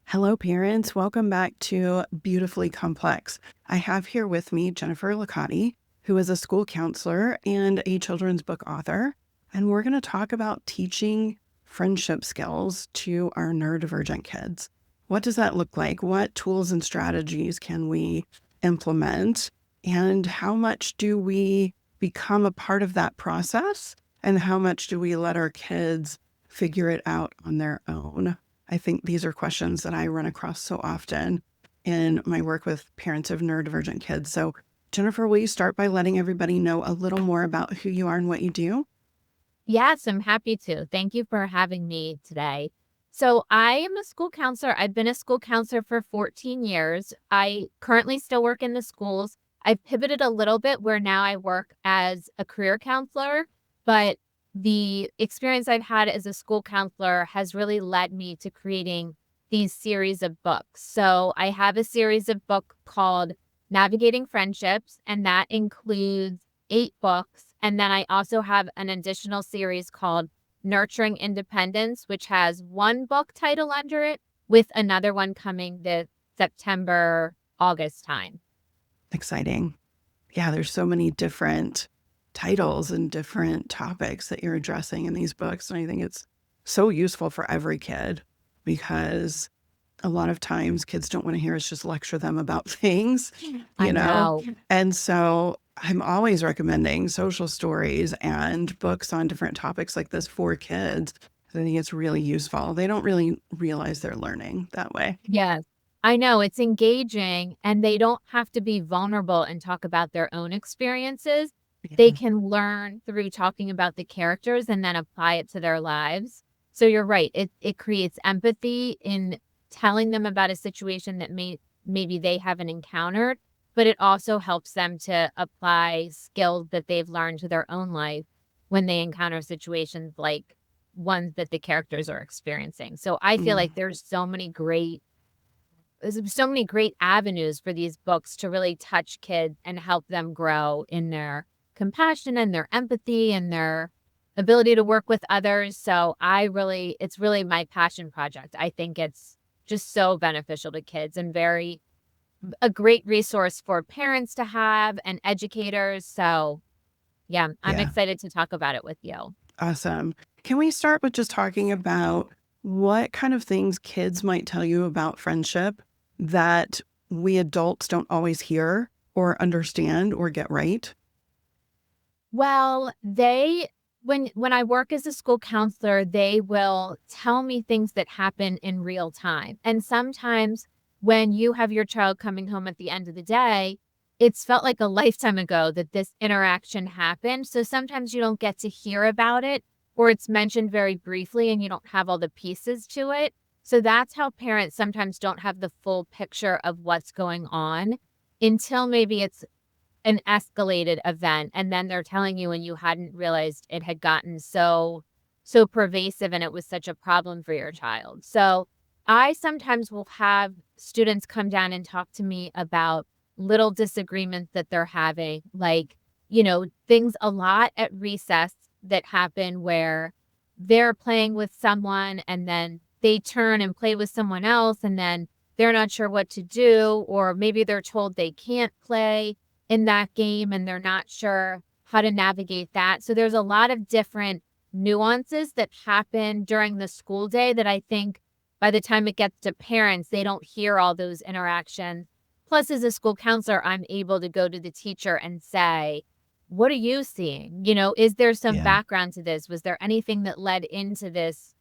Hello, parents. Welcome back to Beautifully Complex. I have here with me Jennifer Licate, who is a school counselor and a children's book author. And we're going to talk about teaching friendship skills to our neurodivergent kids. What does that look like? What tools and strategies can we implement? And how much do we become a part of that process? And how much do we let our kids figure it out on their own? I think these are questions that I run across so often in my work with parents of neurodivergent kids. So, Jennifer, will you start by letting everybody know a little more about who you are and what you do? Yes, I'm happy to. Thank you for having me today. So, I am a school counselor. I've been a school counselor for 14 years. I currently still work in the schools. I've pivoted a little bit where now I work as a career counselor, but the experience I've had as a school counselor has really led me to creating these series of books. So, I have a series of book called Navigating Friendships, and that includes 8 books. And then I also have an additional series called Nurturing Independence, which has one book title under it with another one coming this September, August time. Exciting. Yeah, there's so many different titles and different topics that you're addressing in these books. And I think it's so useful for every kid because a lot of times kids don't want to hear us just lecture them about things, I you know? know. And so I'm always recommending social stories and books on different topics like this for kids. I think it's really useful. They don't really realize they're learning that way. Yes. I know it's engaging and they don't have to be vulnerable and talk about their own experiences. They Yeah. can learn through talking about the characters and then apply it to their lives. So you're right. It creates empathy in telling them about a situation that maybe they haven't encountered, but it also helps them to apply skills that they've learned to their own life when they encounter situations like ones that the characters are experiencing. So I feel Mm, like there's so many great avenues for these books to really touch kids and help them grow in their compassion and their empathy and their ability to work with others. So it's really my passion project. I think it's just so beneficial to kids and a great resource for parents to have and educators. So yeah, I'm yeah. excited to talk about it with you. Awesome. Can we start with just talking about what kind of things kids might tell you about friendship that we adults don't always hear or understand or get right? Well, when I work as a school counselor, they will tell me things that happen in real time. And sometimes when you have your child coming home at the end of the day, it's felt like a lifetime ago that this interaction happened. So sometimes you don't get to hear about it or it's mentioned very briefly and you don't have all the pieces to it. So that's how parents sometimes don't have the full picture of what's going on until maybe it's an escalated event, and then they're telling you and you hadn't realized it had gotten so pervasive and it was such a problem for your child. So, I sometimes will have students come down and talk to me about little disagreements that they're having, like, things a lot at recess that happen where they're playing with someone and then they turn and play with someone else and then they're not sure what to do, or maybe they're told they can't play in that game and they're not sure how to navigate that. So there's a lot of different nuances that happen during the school day that I think by the time it gets to parents, they don't hear all those interactions. Plus, as a school counselor, I'm able to go to the teacher and say, what are you seeing? Is there some Yeah. background to this? Was there anything that led into this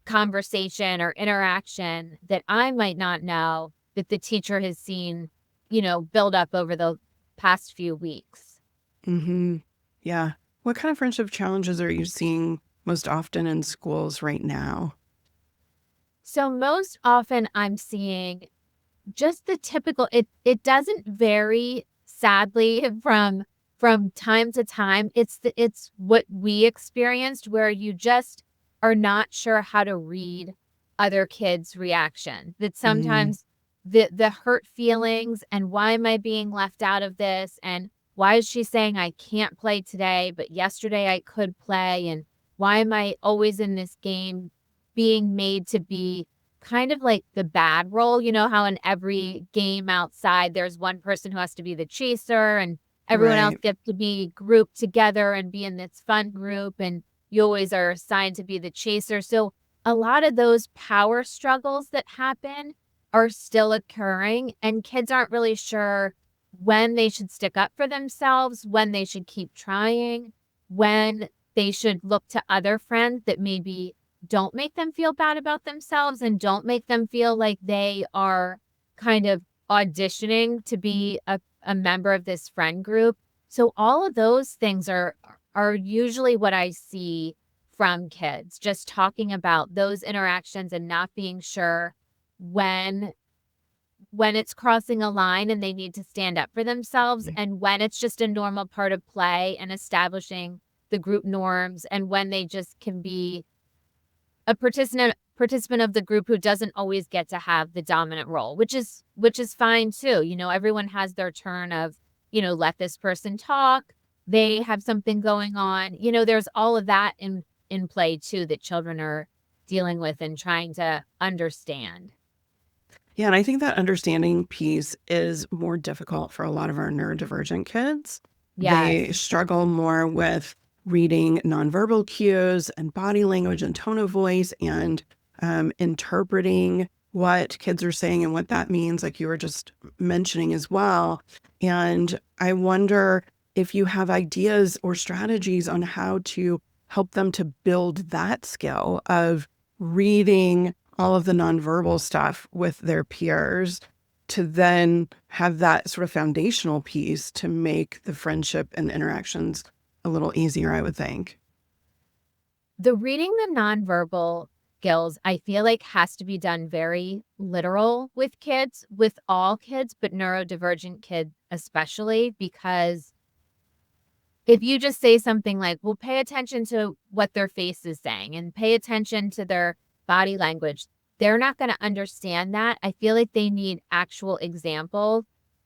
conversation or interaction that I might not know that the teacher has seen, build up over the past few weeks? Mm-hmm. Yeah. What kind of friendship challenges are you seeing most often in schools right now? So most often I'm seeing just the typical it doesn't vary sadly from time to time. It's what we experienced where you just are not sure how to read other kids' reaction. That Mm, sometimes the hurt feelings and why am I being left out of this and why is she saying I can't play today but yesterday I could play, and why am I always in this game being made to be kind of like the bad role. You know how in every game outside, there's one person who has to be the chaser and everyone else Right. gets to be grouped together and be in this fun group. And you always are assigned to be the chaser. So a lot of those power struggles that happen are still occurring, and kids aren't really sure when they should stick up for themselves, when they should keep trying, when they should look to other friends that maybe don't make them feel bad about themselves and don't make them feel like they are kind of auditioning to be a member of this friend group. So all of those things are usually what I see from kids, just talking about those interactions and not being sure when it's crossing a line and they need to stand up for themselves, and when it's just a normal part of play and establishing the group norms, and when they just can be a participant of the group who doesn't always get to have the dominant role, which is fine too. Everyone has their turn of, let this person talk. They have something going on. There's all of that in play too that children are dealing with and trying to understand. Yeah, and I think that understanding piece is more difficult for a lot of our neurodivergent kids. They Yes. struggle more with reading nonverbal cues and body language and tone of voice and interpreting what kids are saying and what that means, like you were just mentioning as well. And I wonder if you have ideas or strategies on how to help them to build that skill of reading all of the nonverbal stuff with their peers to then have that sort of foundational piece to make the friendship and the interactions a little easier, I would think. The reading the nonverbal skills, I feel like has to be done very literal with kids, with all kids, but neurodivergent kids especially, because if you just say something like, well, pay attention to what their face is saying and pay attention to their body language, they're not going to understand that. I feel like they need actual examples.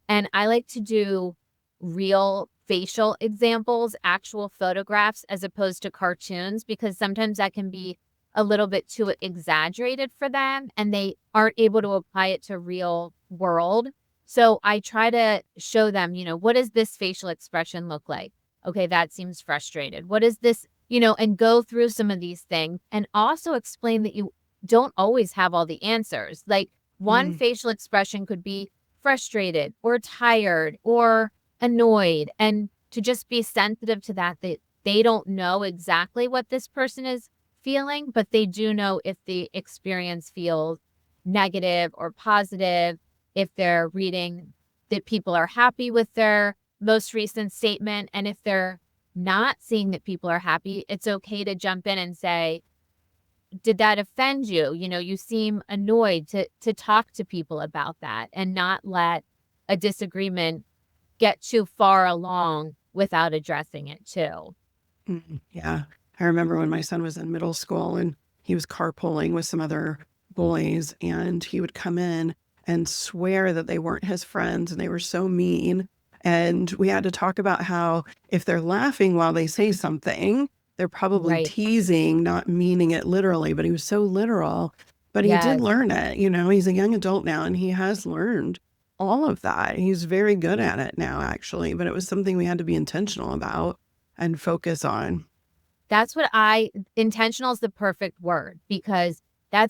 And I like to do real facial examples, actual photographs, as opposed to cartoons, because sometimes that can be a little bit too exaggerated for them and they aren't able to apply it to real world. So I try to show them, what does this facial expression look like? Okay, that seems frustrated. What is this, and go through some of these things and also explain that you don't always have all the answers. Like one Mm, facial expression could be frustrated or tired or annoyed, and to just be sensitive to that they don't know exactly what this person is feeling, but they do know if the experience feels negative or positive, if they're reading that people are happy with their most recent statement, and if they're not seeing that people are happy, it's okay to jump in and say, did that offend you? You seem annoyed, to talk to people about that and not let a disagreement get too far along without addressing it too. yeah. I remember when my son was in middle school and he was carpooling with some other boys, and he would come in and swear that they weren't his friends and they were so mean. And we had to talk about how if they're laughing while they say something, they're probably Right. teasing, not meaning it literally, but he was so literal. But he did Yes. learn it. He's a young adult now and he has learned all of that. He's very good at it now, actually. But it was something we had to be intentional about and focus on. That's what intentional is the perfect word, because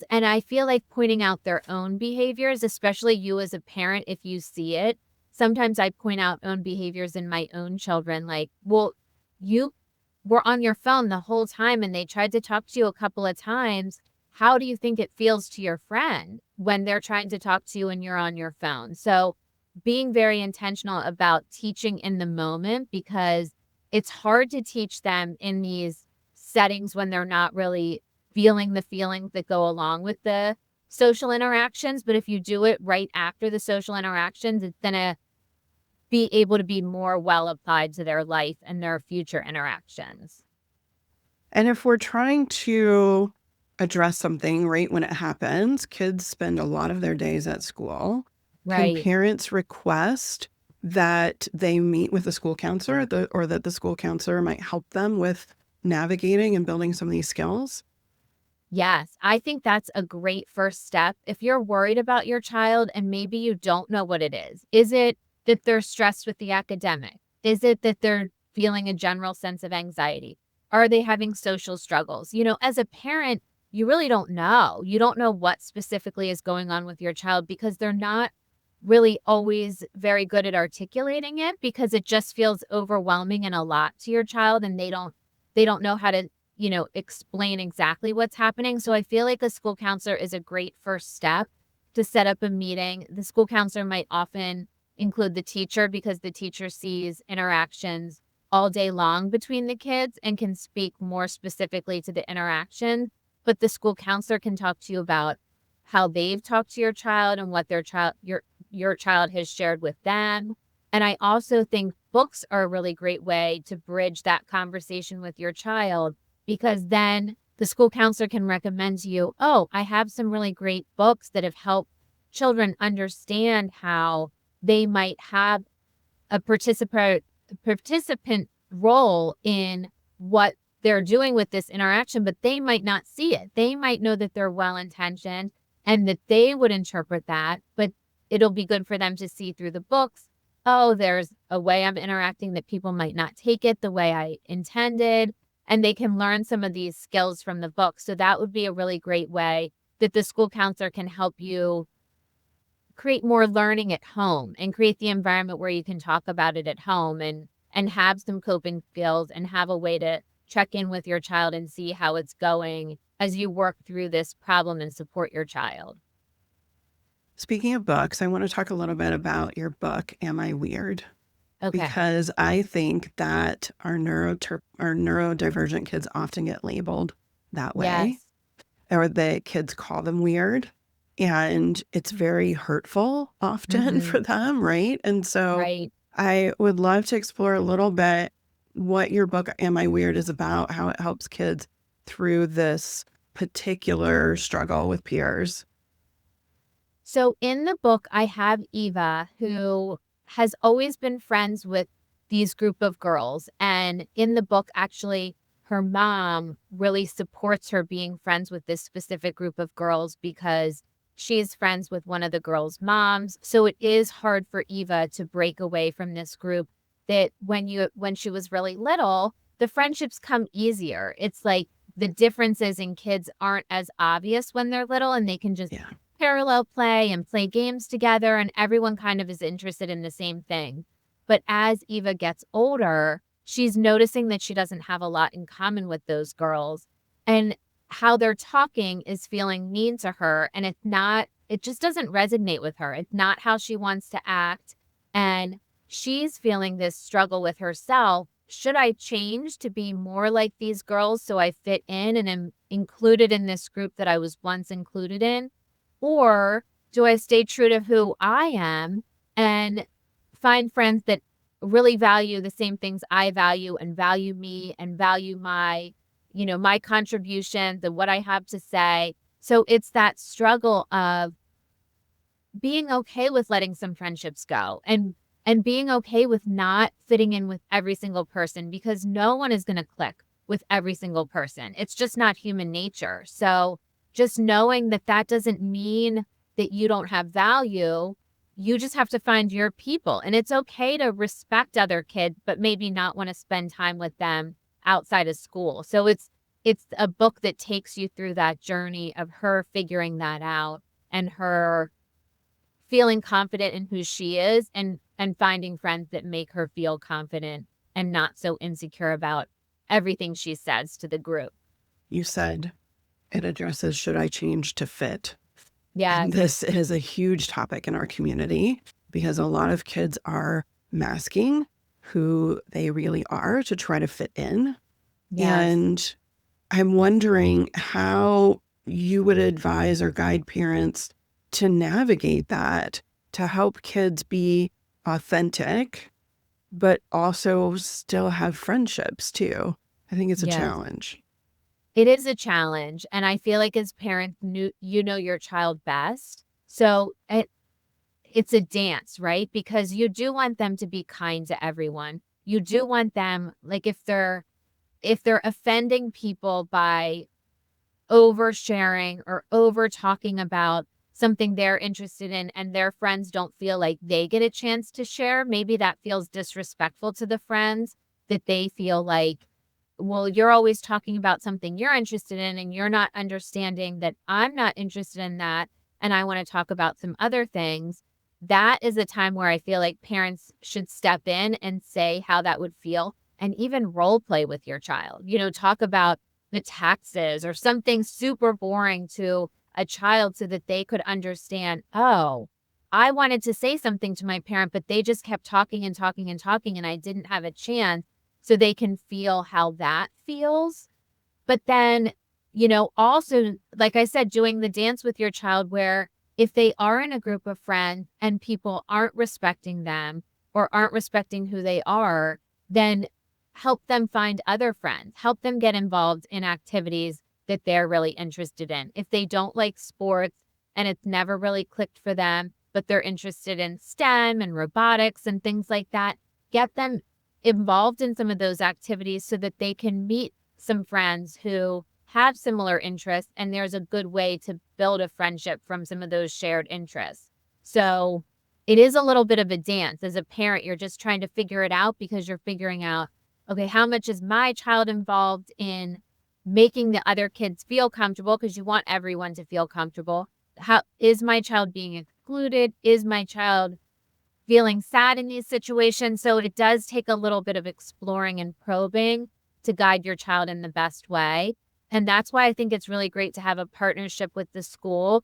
and I feel like pointing out their own behaviors, especially you as a parent, if you see it. Sometimes I point out own behaviors in my own children, like, well, you were on your phone the whole time and they tried to talk to you a couple of times. How do you think it feels to your friend when they're trying to talk to you and you're on your phone? So being very intentional about teaching in the moment, because it's hard to teach them in these settings when they're not really feeling the feelings that go along with the social interactions. But if you do it right after the social interactions, it's going to be able to be more well applied to their life and their future interactions. And if we're trying to address something right when it happens, kids spend a lot of their days at school. Can Right. parents request that they meet with the school counselor or that the school counselor might help them with navigating and building some of these skills? Yes, I think that's a great first step. If you're worried about your child and maybe you don't know what it is it that they're stressed with the academic? Is it that they're feeling a general sense of anxiety? Are they having social struggles? As a parent, you really don't know. You don't know what specifically is going on with your child because they're not really always very good at articulating it because it just feels overwhelming and a lot to your child and they don't know how to explain exactly what's happening. So I feel like a school counselor is a great first step to set up a meeting. The school counselor might often include the teacher because the teacher sees interactions all day long between the kids and can speak more specifically to the interaction. But the school counselor can talk to you about how they've talked to your child and what your child has shared with them. And I also think books are a really great way to bridge that conversation with your child because then the school counselor can recommend to you, oh, I have some really great books that have helped children understand how they might have a participant role in what they're doing with this interaction, but they might not see it. They might know that they're well-intentioned and that they would interpret that, but it'll be good for them to see through the books. Oh, there's a way I'm interacting that people might not take it the way I intended. And they can learn some of these skills from the book. So that would be a really great way that the school counselor can help you create more learning at home and create the environment where you can talk about it at home and have some coping skills and have a way to check in with your child and see how it's going as you work through this problem and support your child. Speaking of books, I want to talk a little bit about your book, Am I Weird? Okay. Because I think that our neurodivergent kids often get labeled that way, Yes. or the kids call them weird. And it's very hurtful often Mm-hmm. for them, right? And so Right. I would love to explore a little bit what your book, Am I Weird, is about, how it helps kids through this particular struggle with peers. So in the book, I have Eva, who has always been friends with these group of girls. And in the book, actually, her mom really supports her being friends with this specific group of girls because she's friends with one of the girls' moms. So it is hard for Eva to break away from this group that when she was really little, the friendships come easier. It's like the differences in kids aren't as obvious when they're little and they can just Yeah. parallel play and play games together, and everyone kind of is interested in the same thing. But as Eva gets older, she's noticing that she doesn't have a lot in common with those girls. And how they're talking is feeling mean to her. And it just doesn't resonate with her. It's not how she wants to act. And she's feeling this struggle with herself. Should I change to be more like these girls so I fit in and am included in this group that I was once included in? Or do I stay true to who I am and find friends that really value the same things I value and value me and value my contributions and what I have to say. So it's that struggle of being okay with letting some friendships go and being okay with not fitting in with every single person because no one is going to click with every single person. It's just not human nature. So just knowing that that doesn't mean that you don't have value. You just have to find your people. And it's okay to respect other kids, but maybe not want to spend time with them outside of school. So it's a book that takes you through that journey of her figuring that out and her feeling confident in who she is and finding friends that make her feel confident and not so insecure about everything she says to the group. You said it addresses should I change to fit? And Yes. this is a huge topic in our community because a lot of kids are masking who they really are to try to fit in. Yes. And I'm wondering how you would advise or guide parents to navigate that, to help kids be authentic, but also still have friendships too. I think it's a Yes. challenge. It is a challenge. And I feel like as parents, you know your child best. So it's a dance, right? Because you do want them to be kind to everyone. You do want them, like if they're offending people by oversharing or over talking about something they're interested in and their friends don't feel like they get a chance to share, maybe that feels disrespectful to the friends, that they feel like, well, you're always talking about something you're interested in and you're not understanding that I'm not interested in that and I want to talk about some other things. That is a time where I feel like parents should step in and say how that would feel and even role play with your child. Talk about the taxes or something super boring to a child so that they could understand, oh, I wanted to say something to my parent, but they just kept talking and talking and talking, and I didn't have a chance, so they can feel how that feels. But then, also, like I said, doing the dance with your child where if they are in a group of friends and people aren't respecting them or aren't respecting who they are, then help them find other friends, help them get involved in activities that they're really interested in. If they don't like sports and it's never really clicked for them, but they're interested in STEM and robotics and things like that, get them involved in some of those activities so that they can meet some friends who have similar interests, and there's a good way to build a friendship from some of those shared interests. So it is a little bit of a dance. As a parent, you're just trying to figure it out because you're figuring out, okay, how much is my child involved in making the other kids feel comfortable, because you want everyone to feel comfortable. How is my child being excluded? Is my child feeling sad in these situations? So it does take a little bit of exploring and probing to guide your child in the best way. And that's why I think it's really great to have a partnership with the school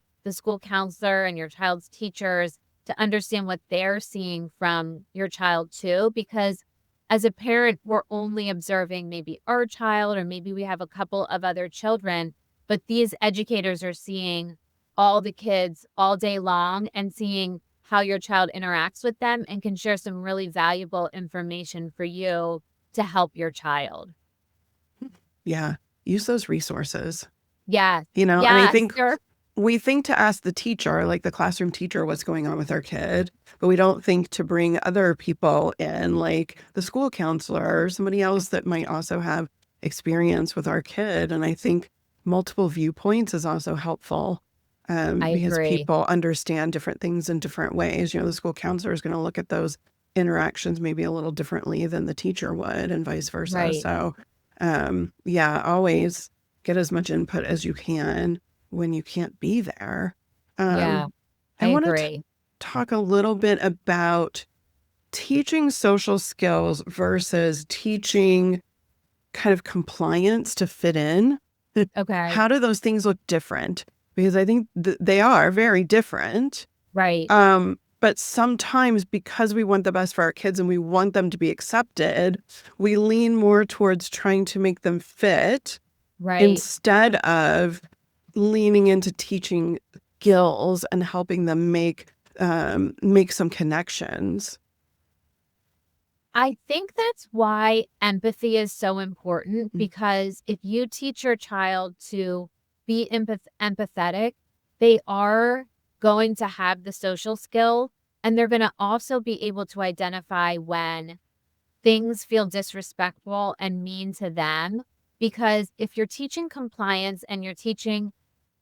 counselor and your child's teachers to understand what they're seeing from your child too, because as a parent, we're only observing maybe our child, or maybe we have a couple of other children, but these educators are seeing all the kids all day long and seeing how your child interacts with them and can share some really valuable information for you to help your child. Yeah. Use those resources, Yes. and I Yes. think we think to ask the teacher, like the classroom teacher, what's going on with our kid, but we don't think to bring other people in, like the school counselor or somebody else that might also have experience with our kid. And I think multiple viewpoints is also helpful, I because agree. people understand different things in different ways. The school counselor is going to look at those interactions maybe a little differently than the teacher would, and vice versa. Right. So, yeah, always get as much input as you can when you can't be there. Yeah, I I want to agree. talk a little bit about teaching social skills versus teaching kind of compliance to fit in. Okay. How do those things look different? Because I think they are very different. Right. But sometimes, because we want the best for our kids and we want them to be accepted, we lean more towards trying to make them fit Right. instead of leaning into teaching skills and helping them make some connections. I think that's why empathy is so important, Mm. because if you teach your child to be empathetic, they are going to have the social skill, and they're going to also be able to identify when things feel disrespectful and mean to them. Because if you're teaching compliance and you're teaching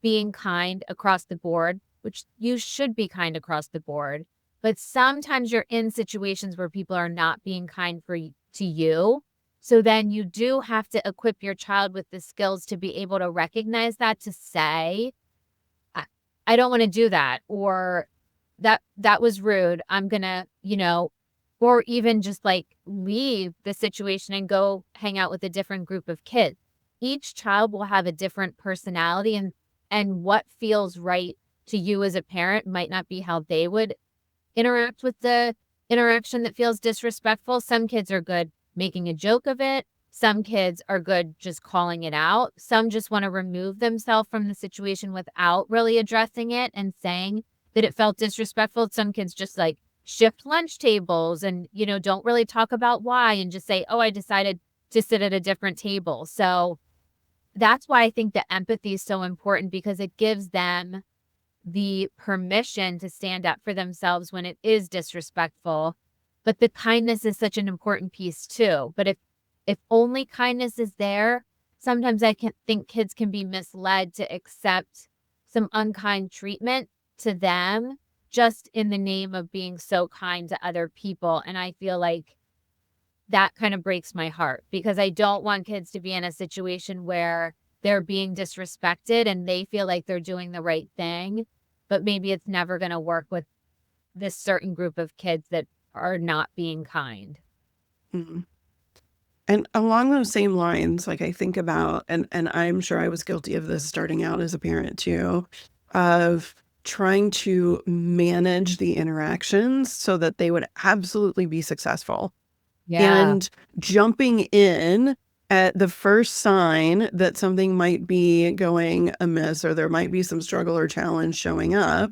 being kind across the board, which you should be kind across the board, but sometimes you're in situations where people are not being kind to you. So then you do have to equip your child with the skills to be able to recognize that, to say, I, I don't want to do that, or that was rude. I'm going to, or even just like leave the situation and go hang out with a different group of kids. Each child will have a different personality, and what feels right to you as a parent might not be how they would interact with the interaction that feels disrespectful. Some kids are good making a joke of it. Some kids are good just calling it out. Some just want to remove themselves from the situation without really addressing it and saying that it felt disrespectful. Some kids just like shift lunch tables and, don't really talk about why and just say, oh, I decided to sit at a different table. So that's why I think the empathy is so important, because it gives them the permission to stand up for themselves when it is disrespectful. But the kindness is such an important piece too. But if only kindness is there, sometimes I can think kids can be misled to accept some unkind treatment to them just in the name of being so kind to other people. And I feel like that kind of breaks my heart because I don't want kids to be in a situation where they're being disrespected and they feel like they're doing the right thing, but maybe it's never going to work with this certain group of kids that are not being kind. Mhm. And along those same lines, like I think about, and I'm sure I was guilty of this starting out as a parent too, of trying to manage the interactions so that they would absolutely be successful. Yeah. And jumping in at the first sign that something might be going amiss or there might be some struggle or challenge showing up,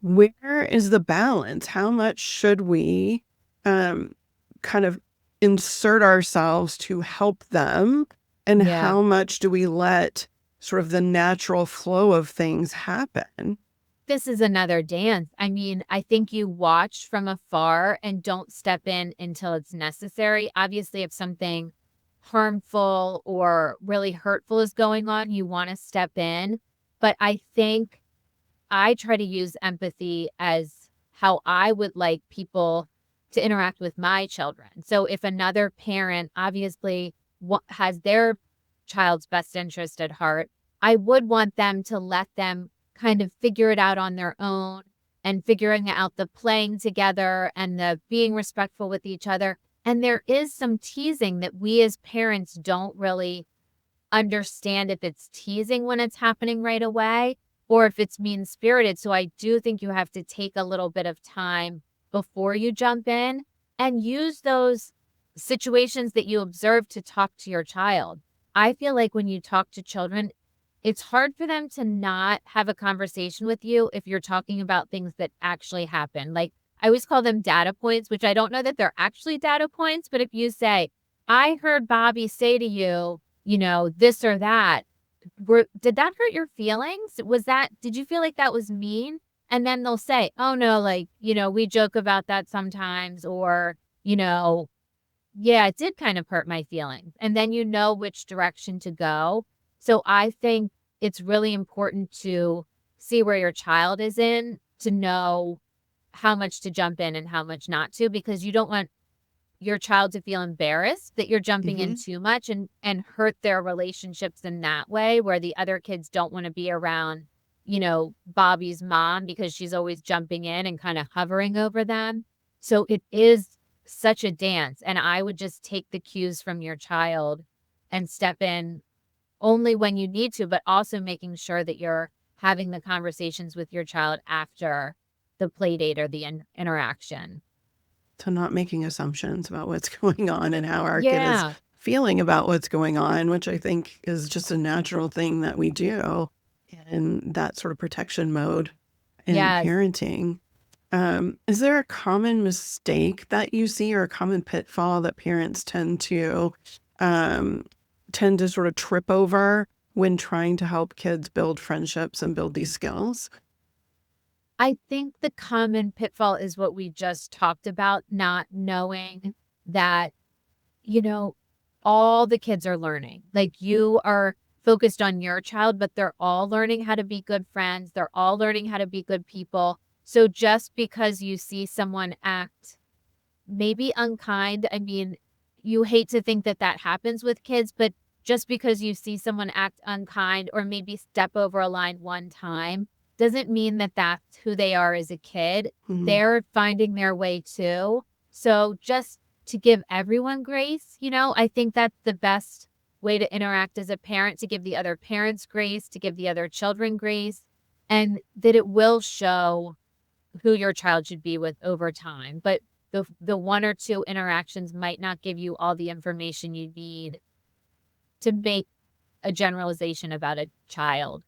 where is the balance? How much should we um, kind of insert ourselves to help them? And Yeah. how much do we let sort of the natural flow of things happen? This is another dance. I mean, I think you watch from afar and don't step in until it's necessary. Obviously, if something harmful or really hurtful is going on, you want to step in. But I think I try to use empathy as how I would like people to interact with my children. So if another parent obviously has their child's best interest at heart, I would want them to let them kind of figure it out on their own and figuring out the playing together and the being respectful with each other. And there is some teasing that we as parents don't really understand if it's teasing when it's happening right away or if it's mean-spirited. So I do think you have to take a little bit of time before you jump in and use those situations that you observe to talk to your child. I feel like when you talk to children, it's hard for them to not have a conversation with you if you're talking about things that actually happen. Like I always call them data points, which I don't know that they're actually data points, but if you say, I heard Bobby say to you, this or that. Did that hurt your feelings? Did you feel like that was mean? And then they'll say, oh no, like, we joke about that sometimes, or, yeah, it did kind of hurt my feelings. And then you know which direction to go. So I think it's really important to see where your child is in to know how much to jump in and how much not to, because you don't want your child to feel embarrassed that you're jumping in Mhm. too much and hurt their relationships in that way where the other kids don't want to be around, Bobby's mom because she's always jumping in and kind of hovering over them. So it is such a dance. And I would just take the cues from your child and step in only when you need to, but also making sure that you're having the conversations with your child after the play date or the interaction. To not making assumptions about what's going on and how our kid is Yeah. feeling about what's going on, which I think is just a natural thing that we do in that sort of protection mode in Yes. parenting. Is there a common mistake that you see or a common pitfall that parents um, tend to sort of trip over when trying to help kids build friendships and build these skills? I think the common pitfall is what we just talked about, not knowing that, you know, all the kids are learning. Like you are focused on your child, but they're all learning how to be good friends. They're all learning how to be good people. So just because you see someone act maybe unkind, I mean, you hate to think that that happens with kids, but just because you see someone act unkind or maybe step over a line one time doesn't mean that that's who they are as a kid. Mhm. They're finding their way too. So just to give everyone grace, I think that's the best way to interact as a parent, to give the other parents grace, to give the other children grace, and that it will show who your child should be with over time. But the one or two interactions might not give you all the information you need to make a generalization about a child.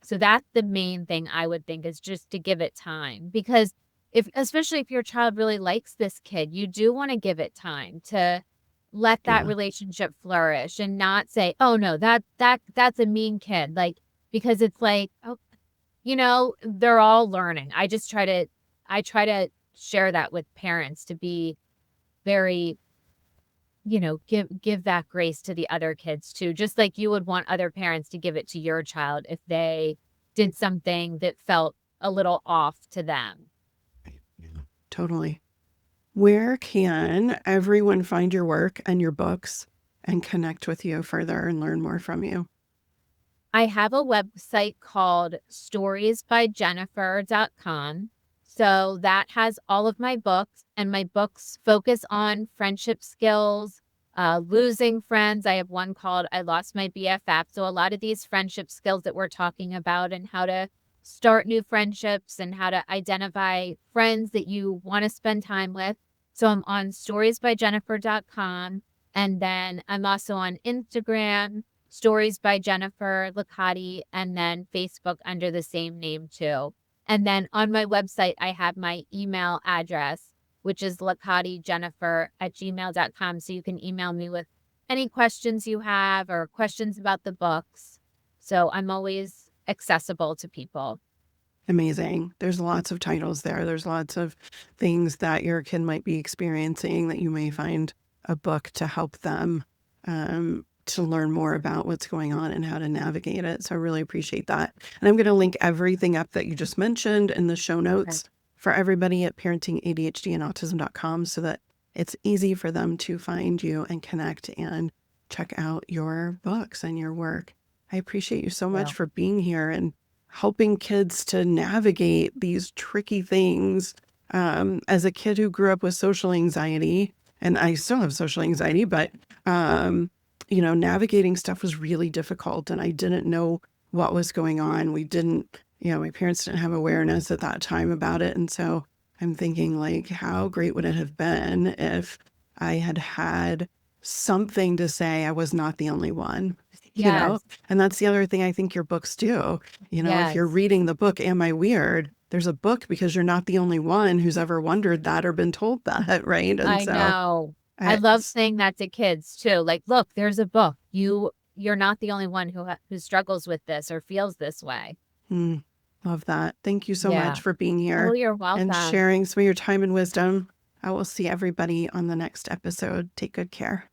So that's the main thing I would think is just to give it time, because especially if your child really likes this kid, you do want to give it time to let that Yeah. relationship flourish and not say, "Oh no, that's a mean kid." Like because it's like, "Oh, they're all learning." I try to share that with parents to be very give that grace to the other kids too, just like you would want other parents to give it to your child if they did something that felt a little off to them. Yeah. Totally. Where can everyone find your work and your books and connect with you further and learn more from you? I have a website called storiesbyjennifer.com. So that has all of my books, and my books focus on friendship skills, losing friends. I have one called I Lost My BFF. So a lot of these friendship skills that we're talking about and how to start new friendships and how to identify friends that you want to spend time with. So I'm on storiesbyjennifer.com. And then I'm also on Instagram, Stories by Jennifer Licate, and then Facebook under the same name too. And then on my website, I have my email address, which is licatejennifer@gmail.com. So you can email me with any questions you have or questions about the books. So I'm always accessible to people. Amazing. There's lots of titles there. There's lots of things that your kid might be experiencing that you may find a book to help them to learn more about what's going on and how to navigate it. So I really appreciate that. And I'm going to link everything up that you just mentioned in the show Okay. notes for everybody at parentingadhdandautism.com so that it's easy for them to find you and connect and check out your books and your work. I appreciate you so much Well, for being here and helping kids to navigate these tricky things. As a kid who grew up with social anxiety, and I still have social anxiety, but navigating stuff was really difficult, and I didn't know what was going on. We didn't, my parents didn't have awareness at that time about it, and so I'm thinking, like, how great would it have been if I had had something to say I was not the only one, you know? yes, And that's the other thing I think your books do. If you're yes, reading the book, Am I Weird? There's a book because you're not the only one who's ever wondered that or been told that, right? And I so know. I love it's, saying that to kids too. Like, look, there's a book. You're not the only one who struggles with this or feels this way. mm, love that. Thank you so Yeah. much for being Oh, here you're and welcome. sharing some of your time and wisdom. I will see everybody on the next episode. Take good care.